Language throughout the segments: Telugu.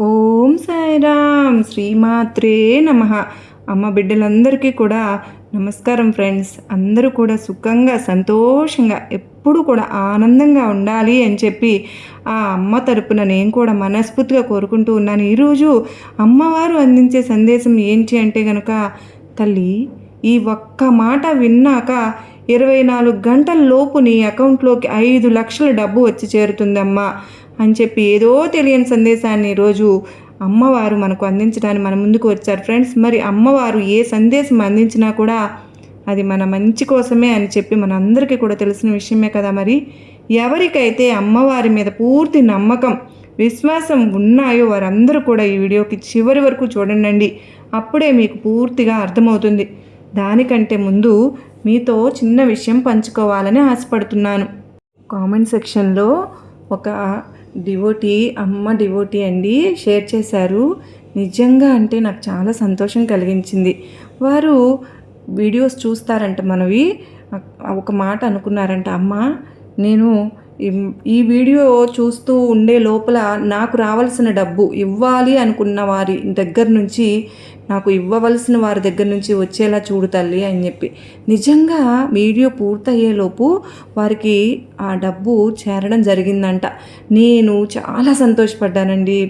ఓం సాయిరామ్ శ్రీమాత్రే నమః. అమ్మ బిడ్డలందరికీ కూడా నమస్కారం ఫ్రెండ్స్. అందరూ కూడా సుఖంగా సంతోషంగా ఎప్పుడు కూడా ఆనందంగా ఉండాలి అని చెప్పి ఆ అమ్మ తరపున నేను కూడా మనస్ఫూర్తిగా కోరుకుంటూ ఉన్నాను. ఈరోజు అమ్మవారు అందించే సందేశం ఏంటి అంటే కనుక, తల్లి ఈ ఒక్క మాట విన్నాక 24 గంటల లోపు నీ అకౌంట్లోకి 5 లక్షల డబ్బు వచ్చి చేరుతుందమ్మా అని చెప్పి ఏదో తెలియని సందేశాన్ని ఈరోజు అమ్మవారు మనకు అందించడానికి మన ముందుకు వచ్చారు ఫ్రెండ్స్. మరి అమ్మవారు ఏ సందేశం అందించినా కూడా అది మన మంచి కోసమే అని చెప్పి మనందరికీ కూడా తెలిసిన విషయమే కదా. మరి ఎవరికైతే అమ్మవారి మీద పూర్తి నమ్మకం విశ్వాసం ఉన్నాయో వారందరూ కూడా ఈ వీడియోకి చివరి వరకు చూడండి. అప్పుడే మీకు పూర్తిగా అర్థమవుతుంది. దానికంటే ముందు మీతో చిన్న విషయం పంచుకోవాలని ఆశపడుతున్నాను. కామెంట్ సెక్షన్లో ఒక అమ్మ డివోటీ అండి షేర్ చేశారు. నిజంగా అంటే నాకు చాలా సంతోషం కలిగించింది. వారు వీడియోస్ చూస్తారంట మనవి. ఒక మాట అనుకున్నారంట, అమ్మ నేను ఈ వీడియో చూస్తూ ఉండే లోపల నాకు రావాల్సిన డబ్బు ఇవ్వాలి అనుకున్న వారి దగ్గర నుంచి, నాకు ఇవ్వవలసిన వారి దగ్గర నుంచి వచ్చేలా చూడు తల్లి అని చెప్పి. నిజంగా వీడియో పూర్తయ్యేలోపు వారికి ఆ డబ్బు చేరడం జరిగిందంట. నేను చాలా సంతోషపడ్డానండి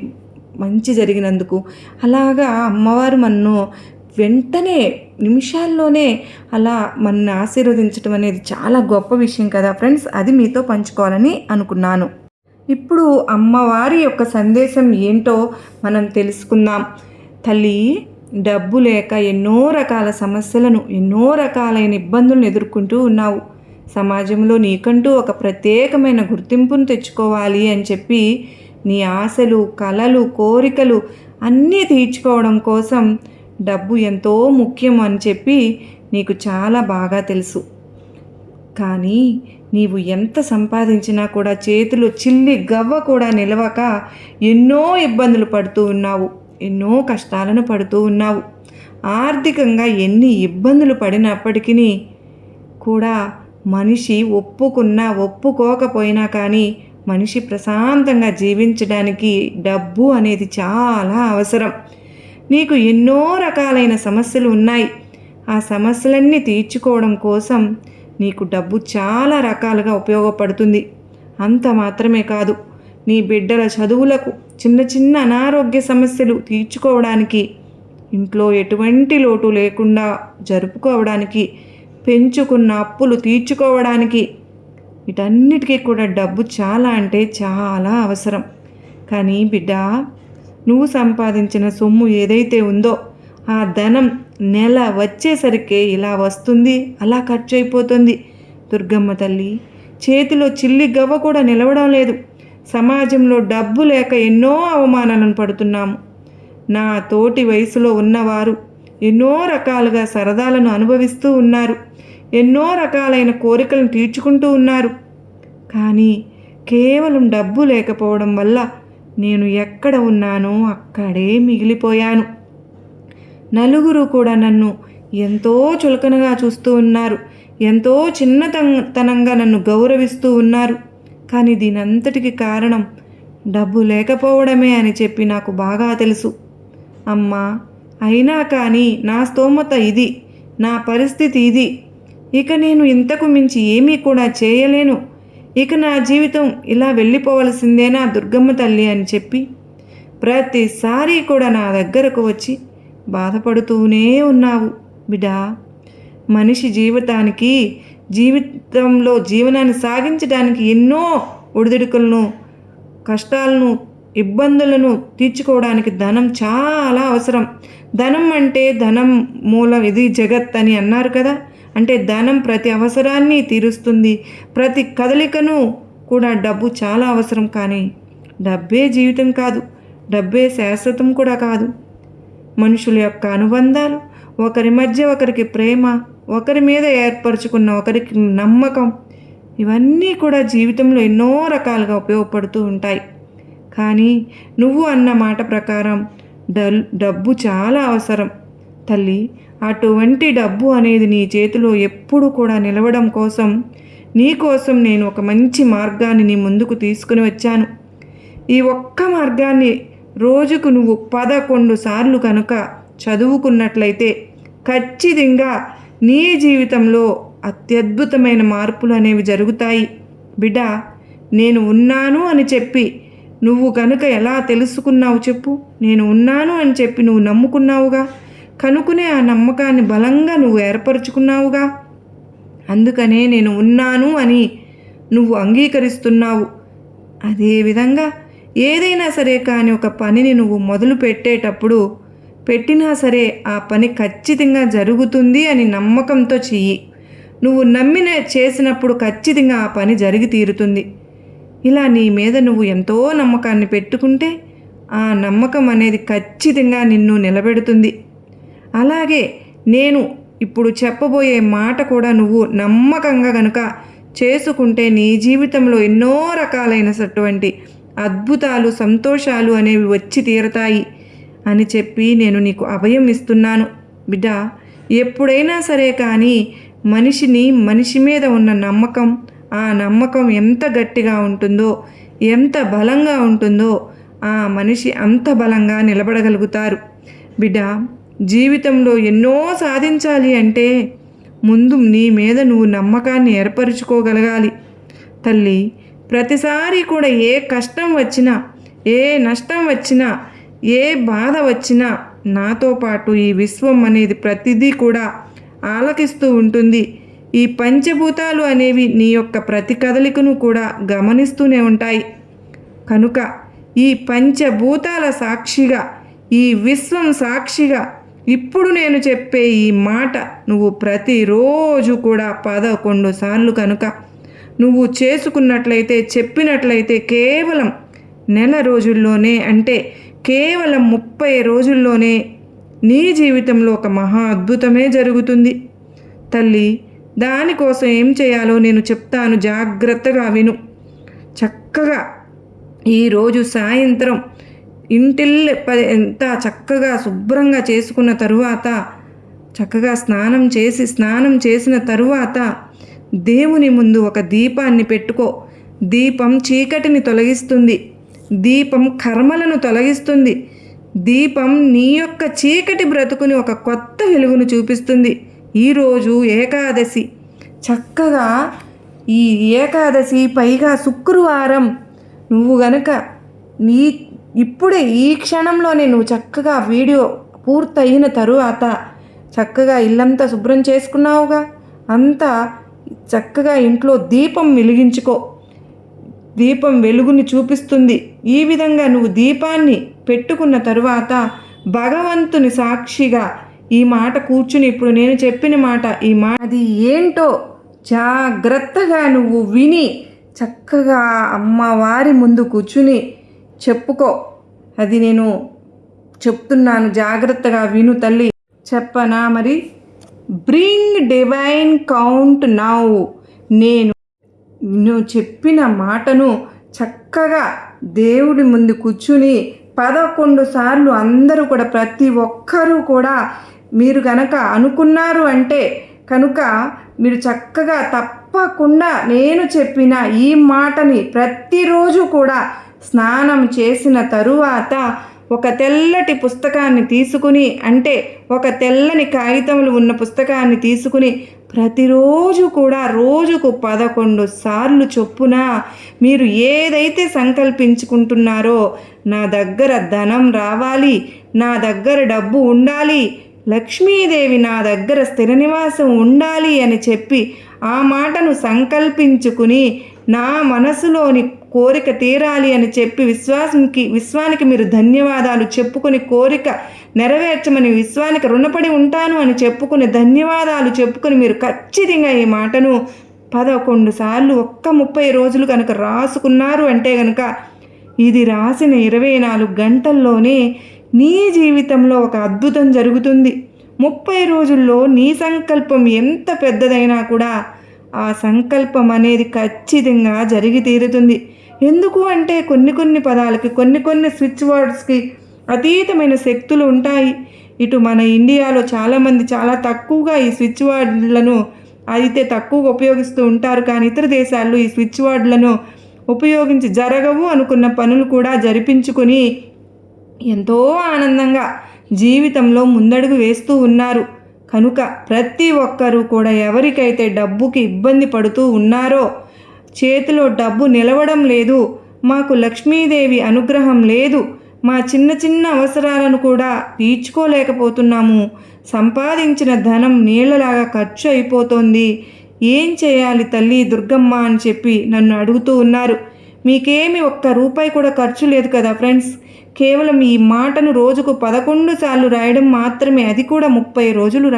మంచి జరిగినందుకు. అలాగా అమ్మవారు మన్ను వెంటనే నిమిషాల్లోనే అలా మనల్ని ఆశీర్వదించడం అనేది చాలా గొప్ప విషయం కదా ఫ్రెండ్స్. అది మీతో పంచుకోవాలని అనుకున్నాను. ఇప్పుడు అమ్మవారి యొక్క సందేశం ఏంటో మనం తెలుసుకుందాం. తల్లి, డబ్బు లేక ఎన్నో రకాల సమస్యలను, ఎన్నో రకాలైన ఇబ్బందులను ఎదుర్కొంటూ ఉన్నావు. సమాజంలో నీకంటూ ఒక ప్రత్యేకమైన గుర్తింపును తెచ్చుకోవాలి అని చెప్పి నీ ఆశలు, కలలు, కోరికలు అన్నీ తీర్చుకోవడం కోసం డబ్బు ఎంతో ముఖ్యం అని చెప్పి నీకు చాలా బాగా తెలుసు. కానీ నీవు ఎంత సంపాదించినా కూడా చేతిలో చిల్లి గవ్వ కూడా నిలవక ఎన్నో ఇబ్బందులు పడుతూ ఉన్నావు, ఎన్నో కష్టాలను పడుతూ ఉన్నావు. ఆర్థికంగా ఎన్ని ఇబ్బందులు పడినప్పటికీ కూడా మనిషి ఒప్పుకున్నా ఒప్పుకోకపోయినా కానీ మనిషి ప్రశాంతంగా జీవించడానికి డబ్బు అనేది చాలా అవసరం. నీకు ఎన్నో రకాలైన సమస్యలు ఉన్నాయి. ఆ సమస్యలన్నీ తీర్చుకోవడం కోసం నీకు డబ్బు చాలా రకాలుగా ఉపయోగపడుతుంది. అంత మాత్రమే కాదు, నీ బిడ్డల చదువులకు, చిన్న చిన్న అనారోగ్య సమస్యలు తీర్చుకోవడానికి, ఇంట్లో ఎటువంటి లోటు లేకుండా జరుపుకోవడానికి, పెంచుకున్న అప్పులు తీర్చుకోవడానికి, వీటన్నిటికీ కూడా డబ్బు చాలా అంటే చాలా అవసరం. కానీ బిడ్డ, నువ్వు సంపాదించిన సొమ్ము ఏదైతే ఉందో ఆ ధనం నెల వచ్చేసరికి ఇలా వస్తుంది, అలా ఖర్చు అయిపోతుంది. దుర్గమ్మ తల్లి, చేతిలో చిల్లి గవ్వ కూడా నిలవడం లేదు. సమాజంలో డబ్బు లేక ఎన్నో అవమానాలను పడుతున్నాము. నా తోటి వయసులో ఉన్నవారు ఎన్నో రకాలుగా సరదాలను అనుభవిస్తూ ఉన్నారు, ఎన్నో రకాలైన కోరికలను తీర్చుకుంటూ ఉన్నారు. కానీ కేవలం డబ్బు లేకపోవడం వల్ల నేను ఎక్కడ ఉన్నానో అక్కడే మిగిలిపోయాను. నలుగురు కూడా నన్ను ఎంతో చులకనగా చూస్తూ ఉన్నారు, ఎంతో చిన్నతనంగా నన్ను గౌరవిస్తూ ఉన్నారు. కానీ దీనంతటికి కారణం డబ్బు లేకపోవడమే అని చెప్పి నాకు బాగా తెలుసు. అమ్మా, అయినా కానీ నా స్తోమత ఇది, నా పరిస్థితి ఇది. ఇక నేను ఇంతకు మించి ఏమీ కూడా చేయలేను. ఇక నా జీవితం ఇలా వెళ్ళిపోవలసిందేనా దుర్గమ్మ తల్లి అని చెప్పి ప్రతిసారి కూడా నా దగ్గరకు వచ్చి బాధపడుతూనే ఉన్నావు. బిడ్డా, మనిషి జీవితంలో జీవనాన్ని సాగించడానికి ఎన్నో ఒడిదుడుకులను, కష్టాలను, ఇబ్బందులను తీర్చుకోవడానికి ధనం చాలా అవసరం. ధనం అంటే ధనం మూలం ఇది జగత్ అని అన్నారు కదా. అంటే ధనం ప్రతి అవసరాన్ని తీరుస్తుంది, ప్రతి కదలికను కూడా డబ్బు చాలా అవసరం. కానీ డబ్బే జీవితం కాదు, డబ్బే శాశ్వతం కూడా కాదు. మనుషుల యొక్క అనుబంధాలు, ఒకరి మధ్య ఒకరికి ప్రేమ, ఒకరి మీద ఏర్పరచుకున్న ఒకరికి నమ్మకం, ఇవన్నీ కూడా జీవితంలో ఎన్నో రకాలుగా ఉపయోగపడుతూ ఉంటాయి. కానీ నువ్వు అన్న మాట ప్రకారం డబ్బు చాలా అవసరం తల్లి. అటువంటి డబ్బు అనేది నీ చేతిలో ఎప్పుడు కూడా నిలవడం కోసం, నీ కోసం నేను ఒక మంచి మార్గాన్ని నీ ముందుకు తీసుకుని వచ్చాను. ఈ ఒక్క మార్గాన్ని రోజుకు నువ్వు 11 సార్లు కనుక చదువుకున్నట్లయితే ఖచ్చితంగా నీ జీవితంలో అత్యద్భుతమైన మార్పులు అనేవి జరుగుతాయి. బిడ్డ, నేను ఉన్నాను అని చెప్పి నువ్వు కనుక ఎలా తెలుసుకున్నావు చెప్పు? నేను ఉన్నాను అని చెప్పి నువ్వు నమ్ముకున్నావుగా, కనుకునే ఆ నమ్మకాన్ని బలంగా నువ్వు ఏర్పరచుకున్నావుగా. అందుకనే నేను ఉన్నాను అని నువ్వు అంగీకరిస్తున్నావు. అదేవిధంగా ఏదైనా సరే కానీ ఒక పనిని నువ్వు మొదలు పెట్టినా సరే ఆ పని ఖచ్చితంగా జరుగుతుంది అని నమ్మకంతో చెయ్యి. నువ్వు చేసినప్పుడు ఖచ్చితంగా ఆ పని జరిగి తీరుతుంది. ఇలా నీ మీద నువ్వు ఎంతో నమ్మకాన్ని పెట్టుకుంటే ఆ నమ్మకం అనేది ఖచ్చితంగా నిన్ను నిలబెడుతుంది. అలాగే నేను ఇప్పుడు చెప్పబోయే మాట కూడా నువ్వు నమ్మకంగా కనుక చేసుకుంటే నీ జీవితంలో ఎన్నో రకాలైనటువంటి అద్భుతాలు, సంతోషాలు అనేవి వచ్చి తీరతాయి అని చెప్పి నేను నీకు అభయం ఇస్తున్నాను. బిడ్డ, ఎప్పుడైనా సరే కానీ మనిషి మీద ఉన్న నమ్మకం, ఆ నమ్మకం ఎంత గట్టిగా ఉంటుందో, ఎంత బలంగా ఉంటుందో ఆ మనిషి అంత బలంగా నిలబడగలుగుతారు. బిడ్డ, జీవితంలో ఎన్నో సాధించాలి అంటే ముందు నీ మీద నువ్వు నమ్మకాన్ని ఏర్పరచుకోగలగాలి. తల్లి, ప్రతిసారి కూడా ఏ కష్టం వచ్చినా, ఏ నష్టం వచ్చినా, ఏ బాధ వచ్చినా నాతో పాటు ఈ విశ్వం అనేది ప్రతిదీ కూడా ఆలకిస్తూ ఉంటుంది. ఈ పంచభూతాలు అనేవి నీ యొక్క ప్రతి కదలికను కూడా గమనిస్తూనే ఉంటాయి. కనుక ఈ పంచభూతాల సాక్షిగా, ఈ విశ్వం సాక్షిగా ఇప్పుడు నేను చెప్పే ఈ మాట నువ్వు ప్రతిరోజు కూడా 11 సార్లు కనుక నువ్వు చెప్పినట్లయితే కేవలం నెల రోజుల్లోనే, అంటే కేవలం 30 రోజుల్లోనే నీ జీవితంలో ఒక మహా అద్భుతమే జరుగుతుంది. తల్లి, దానికోసం ఏం చేయాలో నేను చెప్తాను, జాగ్రత్తగా విను. చక్కగా ఈరోజు సాయంత్రం ఎంత చక్కగా శుభ్రంగా చేసుకున్న తరువాత, చక్కగా స్నానం చేసిన తరువాత దేవుని ముందు ఒక దీపాన్ని పెట్టుకో. దీపం చీకటిని తొలగిస్తుంది, దీపం కర్మలను తొలగిస్తుంది, దీపం నీ యొక్క చీకటి బ్రతుకుని ఒక కొత్త వెలుగును చూపిస్తుంది. ఈరోజు ఏకాదశి, చక్కగా ఈ ఏకాదశి పైగా శుక్రవారం, నువ్వు గనక ఇప్పుడే ఈ క్షణంలోనే నువ్వు చక్కగా వీడియో పూర్తయిన తరువాత చక్కగా ఇల్లంతా శుభ్రం చేసుకున్నావుగా, అంతా చక్కగా ఇంట్లో దీపం వెలిగించుకో. దీపం వెలుగుని చూపిస్తుంది. ఈ విధంగా నువ్వు దీపాన్ని పెట్టుకున్న తరువాత భగవంతుని సాక్షిగా ఈ మాట కూర్చుని, ఇప్పుడు నేను చెప్పిన మాట, అది ఏంటో జాగ్రత్తగా నువ్వు విని చక్కగా అమ్మవారి ముందు కూర్చుని చెప్పుకో. అది నేను చెప్తున్నాను, జాగ్రత్తగా విను తల్లి. చెప్పనా మరి? Bring divine count now. నేను చెప్పిన మాటను చక్కగా దేవుడి ముందు కూర్చుని 11 సార్లు అందరూ కూడా, ప్రతి ఒక్కరూ కూడా మీరు కనుక అనుకున్నారు అంటే కనుక మీరు చక్కగా తప్పకుండా నేను చెప్పిన ఈ మాటని ప్రతిరోజు కూడా స్నానం చేసిన తరువాత ఒక తెల్లటి పుస్తకాన్ని తీసుకుని, అంటే ఒక తెల్లని కాగితములు ఉన్న పుస్తకాన్ని తీసుకుని ప్రతిరోజు కూడా రోజుకు 11 సార్లు చొప్పున మీరు ఏదైతే సంకల్పించుకుంటున్నారో, నా దగ్గర ధనం రావాలి, నా దగ్గర డబ్బు ఉండాలి, లక్ష్మీదేవి నా దగ్గర స్థిర నివాసం ఉండాలి అని చెప్పి ఆ మాటను సంకల్పించుకుని, నా మనసులోని కోరిక తీరాలి అని చెప్పి విశ్వానికి మీరు ధన్యవాదాలు చెప్పుకొని, కోరిక నెరవేర్చమని విశ్వానికి రుణపడి ఉంటాను అని చెప్పుకుని, ధన్యవాదాలు చెప్పుకొని మీరు ఖచ్చితంగా ఈ మాటను 11 సార్లు ఒక్క 30 రోజులు కనుక రాసుకున్నారు అంటే కనుక ఇది రాసిన 24 గంటల్లోనే నీ జీవితంలో ఒక అద్భుతం జరుగుతుంది. 30 రోజుల్లో నీ సంకల్పం ఎంత పెద్దదైనా కూడా ఆ సంకల్పం అనేది ఖచ్చితంగా జరిగి తీరుతుంది. ఎందుకు అంటే కొన్ని పదాలకి, కొన్ని స్విచ్ వర్డ్స్కి అతీతమైన శక్తులు ఉంటాయి. ఇటు మన ఇండియాలో చాలామంది చాలా తక్కువగా ఈ స్విచ్ వర్డ్లను అయితే తక్కువగా ఉపయోగిస్తూ ఉంటారు. కానీ ఇతర దేశాల్లో ఈ స్విచ్ వర్డ్లను ఉపయోగించి జరగవు అనుకున్న పనులు కూడా జరిపించుకొని ఎంతో ఆనందంగా జీవితంలో ముందడుగు వేస్తూ ఉన్నారు. కనుక ప్రతి ఒక్కరూ కూడా ఎవరికైతే డబ్బుకి ఇబ్బంది పడుతూ ఉన్నారో, చేతిలో డబ్బు నిలవడం లేదు, మాకు లక్ష్మీదేవి అనుగ్రహం లేదు, మా చిన్న చిన్న అవసరాలను కూడా తీర్చుకోలేకపోతున్నాము, సంపాదించిన ధనం నీళ్లలాగా ఖర్చు అయిపోతోంది, ఏం చేయాలి తల్లి దుర్గమ్మ అని చెప్పి నన్ను అడుగుతూ ఉన్నారు. మీకేమి ఒక్క రూపాయి కూడా ఖర్చు లేదు కదా ఫ్రెండ్స్. కేవలం ఈ మాటను రోజుకు 11 సార్లు రాయడం మాత్రమే, అది కూడా 30 రోజులు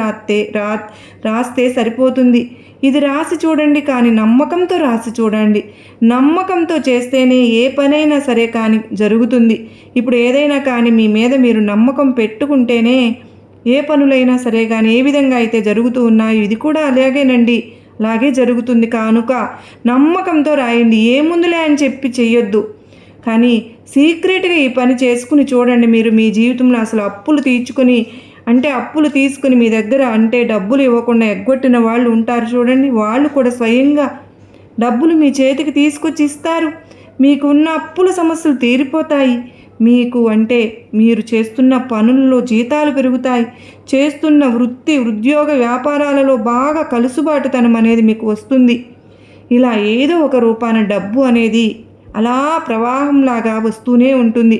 రాస్తే సరిపోతుంది. ఇది రాసి చూడండి, కానీ నమ్మకంతో రాసి చూడండి. నమ్మకంతో చేస్తేనే ఏ పనైనా సరే కానీ జరుగుతుంది. ఇప్పుడు ఏదైనా కానీ మీ మీద మీరు నమ్మకం పెట్టుకుంటేనే ఏ పనులైనా సరే కానీ ఏ విధంగా అయితే జరుగుతూ ఉన్నాయో ఇది కూడా అలాగేనండి, అలాగే జరుగుతుంది. కానుక నమ్మకంతో రాయండి. ఏముందులే అని చెప్పి చెయ్యొద్దు, కానీ సీక్రెట్గా ఈ పని చేసుకుని చూడండి. మీరు మీ జీవితంలో అసలు అప్పులు తీసుకుని మీ దగ్గర డబ్బులు ఇవ్వకుండా ఎగ్గొట్టిన వాళ్ళు ఉంటారు చూడండి, వాళ్ళు కూడా స్వయంగా డబ్బులు మీ చేతికి తీసుకొచ్చి ఇస్తారు. మీకు ఉన్న అప్పుల సమస్యలు తీరిపోతాయి. మీరు చేస్తున్న పనుల్లో జీతాలు పెరుగుతాయి. చేస్తున్న ఉద్యోగ వ్యాపారాలలో బాగా కలుసుబాటుతనం అనేది మీకు వస్తుంది. ఇలా ఏదో ఒక రూపాన డబ్బు అనేది అలా ప్రవాహంలాగా వస్తూనే ఉంటుంది.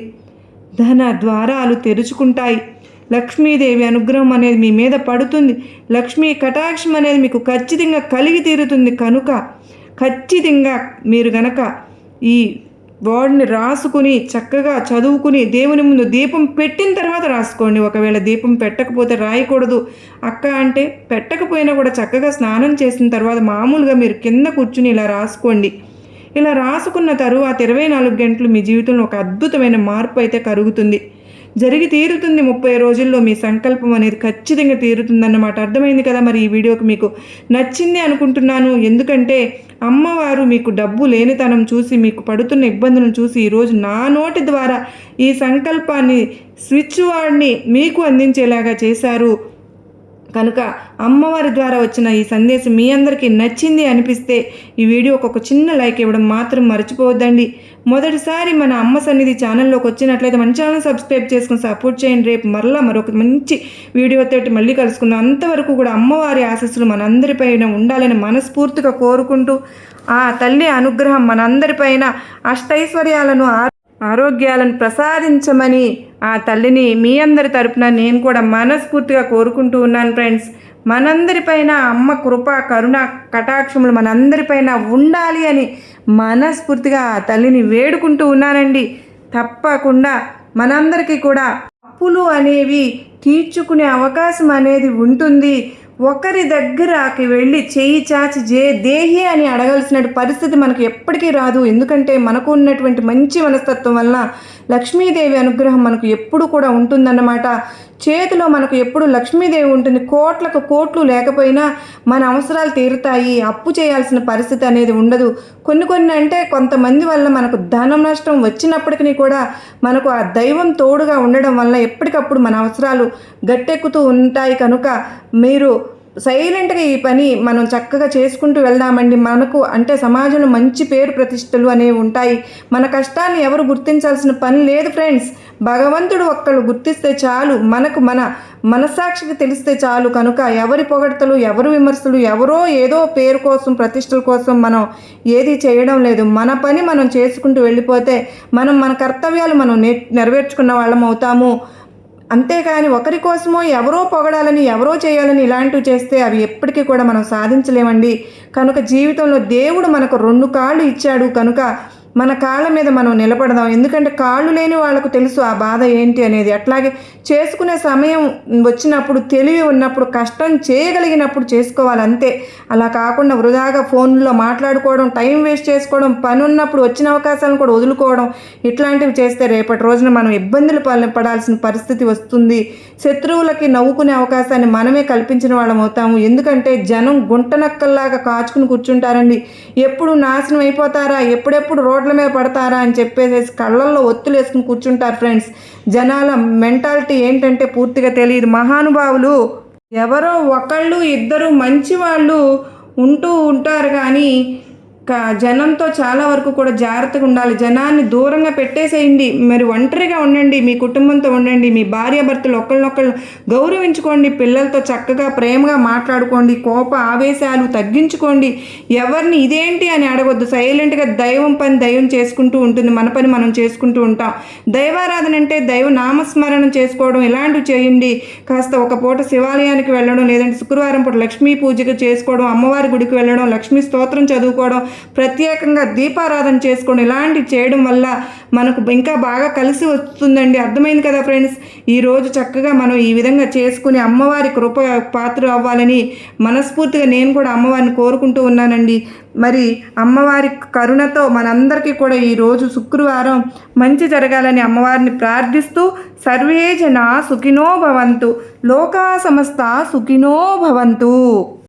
ధన ద్వారాలు తెరుచుకుంటాయి. లక్ష్మీదేవి అనుగ్రహం అనేది మీ మీద పడుతుంది. లక్ష్మీ కటాక్షం అనేది మీకు ఖచ్చితంగా కలిగి తీరుతుంది. కనుక ఖచ్చితంగా మీరు గనక ఈ వర్డ్ని రాసుకుని చక్కగా చదువుకుని దేవుని ముందు దీపం పెట్టిన తర్వాత రాసుకోండి. ఒకవేళ దీపం పెట్టకపోతే రాయకూడదు అక్క అంటే, పెట్టకపోయినా కూడా చక్కగా స్నానం చేసిన తర్వాత మామూలుగా మీరు కింద కూర్చుని ఇలా రాసుకోండి. ఇలా రాసుకున్న తరువాత 24 గంటలు మీ జీవితంలో ఒక అద్భుతమైన మార్పు అయితే కలుగుతుంది, జరిగి తీరుతుంది. 30 రోజుల్లో మీ సంకల్పం అనేది ఖచ్చితంగా తీరుతుందన్నమాట. అర్థమైంది కదా. మరి ఈ వీడియోకి మీకు నచ్చింది అనుకుంటున్నాను. ఎందుకంటే అమ్మవారు మీకు డబ్బు లేనితనం చూసి, మీకు పడుతున్న ఇబ్బందులను చూసి ఈరోజు నా నోటి ద్వారా ఈ సంకల్పాన్ని స్విచ్ వాడిని మీకు అందించేలాగా చేశారు. కనుక అమ్మవారి ద్వారా వచ్చిన ఈ సందేశం మీ అందరికీ నచ్చింది అనిపిస్తే ఈ వీడియోకి ఒక చిన్న లైక్ ఇవ్వడం మాత్రం మర్చిపోవద్దండి. మొదటిసారి మన అమ్మ సన్నిధి ఛానల్లోకి వచ్చినట్లయితే మన ఛానల్ సబ్స్క్రైబ్ చేసుకుని సపోర్ట్ చేయండి. రేపు మరొక మంచి వీడియోతో మళ్ళీ కలుసుకుందాం. అంతవరకు కూడా అమ్మవారి ఆశీస్సులు మనందరిపైన ఉండాలని మనస్ఫూర్తిగా కోరుకుంటూ, ఆ తల్లి అనుగ్రహం మనందరిపైన అష్టైశ్వర్యాలను ఆరోగ్యాలను ప్రసాదించమని ఆ తల్లిని మీ అందరి తరపున నేను కూడా మనస్ఫూర్తిగా కోరుకుంటూ ఉన్నాను ఫ్రెండ్స్. మనందరిపైన అమ్మ కృప కరుణ కటాక్షములు మనందరిపైన ఉండాలి అని మనస్ఫూర్తిగా ఆ తల్లిని వేడుకుంటూ ఉన్నానండి. తప్పకుండా మనందరికీ కూడా అప్పులు అనేవి తీర్చుకునే అవకాశం అనేది ఉంటుంది. ఒకరి దగ్గరకి వెళ్ళి చేయి చాచి దేహి అని అడగాల్సిన పరిస్థితి మనకు ఎప్పటికీ రాదు. ఎందుకంటే మనకు ఉన్నటువంటి మంచి మనస్తత్వం వలన లక్ష్మీదేవి అనుగ్రహం మనకు ఎప్పుడు కూడా ఉంటుందన్నమాట. చేతిలో మనకు ఎప్పుడు లక్ష్మీదేవి ఉంటుంది. కోట్లకు కోట్లు లేకపోయినా మన అవసరాలు తీరుతాయి. అప్పు చేయాల్సిన పరిస్థితి అనేది ఉండదు. కొన్ని అంటే కొంతమంది వల్ల మనకు ధనం నష్టం వచ్చినప్పటికీ కూడా మనకు ఆ దైవం తోడుగా ఉండడం వల్ల ఎప్పటికప్పుడు మన అవసరాలు గట్టెక్కుతూ ఉంటాయి. కనుక మీరు సైలెంట్గా ఈ పని మనం చక్కగా చేసుకుంటూ వెళ్దామండి. మనకు సమాజంలో మంచి పేరు ప్రతిష్టలు అనేవి ఉంటాయి. మన కష్టాన్ని ఎవరు గుర్తించాల్సిన పని లేదు ఫ్రెండ్స్. భగవంతుడు ఒక్కళ్ళు గుర్తిస్తే చాలు, మనకు మన మనస్సాక్షికి తెలిస్తే చాలు. కనుక ఎవరి పొగడ్తలు, ఎవరు విమర్శలు, ఎవరో ఏదో పేరు కోసం ప్రతిష్టల కోసం మనం ఏది చేయడం లేదు. మన పని మనం చేసుకుంటూ వెళ్ళిపోతే మన కర్తవ్యాలు మనం నెరవేర్చుకున్న వాళ్ళం అవుతాము. అంతేకాని ఒకరి కోసమో ఎవరో పొగడాలని ఎవరో చేయాలని ఇలాంటివి చేస్తే అవి ఎప్పటికీ కూడా మనం సాధించలేమండి. కనుక జీవితంలో దేవుడు మనకు 2 కాళ్ళు ఇచ్చాడు. కనుక మన కాళ్ళ మీద మనం నిలబడదాం. ఎందుకంటే కాళ్ళు లేని వాళ్ళకు తెలుసు ఆ బాధ ఏంటి అనేది. అట్లాగే చేసుకునే సమయం వచ్చినప్పుడు, తెలివి ఉన్నప్పుడు, కష్టం చేయగలిగినప్పుడు చేసుకోవాలి అంతే. అలా కాకుండా వృధాగా ఫోన్లో మాట్లాడుకోవడం, టైం వేస్ట్ చేసుకోవడం, పని ఉన్నప్పుడు వచ్చిన అవకాశాలను కూడా వదులుకోవడం, ఇట్లాంటివి చేస్తే రేపటి రోజున మనం ఇబ్బందులు పడాల్సిన పరిస్థితి వస్తుంది. శత్రువులకి నవ్వుకునే అవకాశాన్ని మనమే కల్పించిన వాళ్ళం అవుతాము. ఎందుకంటే జనం గుంటనక్కల్లాగా కాచుకుని కూర్చుంటారండి. ఎప్పుడు నాశనం అయిపోతారా, ఎప్పుడెప్పుడు రోడ్ల మీద పడతారా అని చెప్పేసి కళ్ళల్లో ఒత్తులు వేసుకుని కూర్చుంటారు ఫ్రెండ్స్. జనాల మెంటాలిటీ ఏంటంటే పూర్తిగా తెలియదు. మహానుభావులు ఎవరో ఒకళ్ళు ఇద్దరు మంచి వాళ్ళు ఉంటూ ఉంటారు, కానీ జనంతో చాలా వరకు కూడా జాగ్రత్తగా ఉండాలి. జనాన్ని దూరంగా పెట్టేసేయండి. మరి ఒంటరిగా ఉండండి. మీ కుటుంబంతో ఉండండి. మీ భార్యాభర్తలు ఒకళ్ళనొకళ్ళు గౌరవించుకోండి. పిల్లలతో చక్కగా ప్రేమగా మాట్లాడుకోండి. కోప ఆవేశాలు తగ్గించుకోండి. ఎవరిని ఇదేంటి అని అడగొద్దు. సైలెంట్‌గా దైవం పని దైవం చేసుకుంటూ ఉంటుంది. మన పని మనం చేసుకుంటూ ఉంటాం. దైవారాధన అంటే దైవ నామస్మరణ చేసుకోవడం ఇలాంటివి చేయండి. కాస్త ఒక పూట శివాలయానికి వెళ్ళడం, లేదంటే శుక్రవారం పూట లక్ష్మీ పూజగా చేసుకోవడం, అమ్మవారి గుడికి వెళ్ళడం, లక్ష్మీ స్తోత్రం చదువుకోవడం, ప్రత్యేకంగా దీపారాధన చేసుకోవడం ఇలాంటివి చేయడం వల్ల మనకు ఇంకా బాగా కలిసి వస్తుందండి. అర్థమైంది కదా ఫ్రెండ్స్. ఈరోజు చక్కగా మనం ఈ విధంగా చేసుకుని అమ్మవారి కృప పాత్ర అవ్వాలని మనస్ఫూర్తిగా నేను కూడా అమ్మవారిని కోరుకుంటూ ఉన్నానండి. మరి అమ్మవారి కరుణతో మనందరికీ కూడా ఈరోజు శుక్రవారం మంచి జరగాలని అమ్మవారిని ప్రార్థిస్తూ సర్వే జనా సుఖినో భవంతు, లోకా సమస్త సుఖినో భవంతు.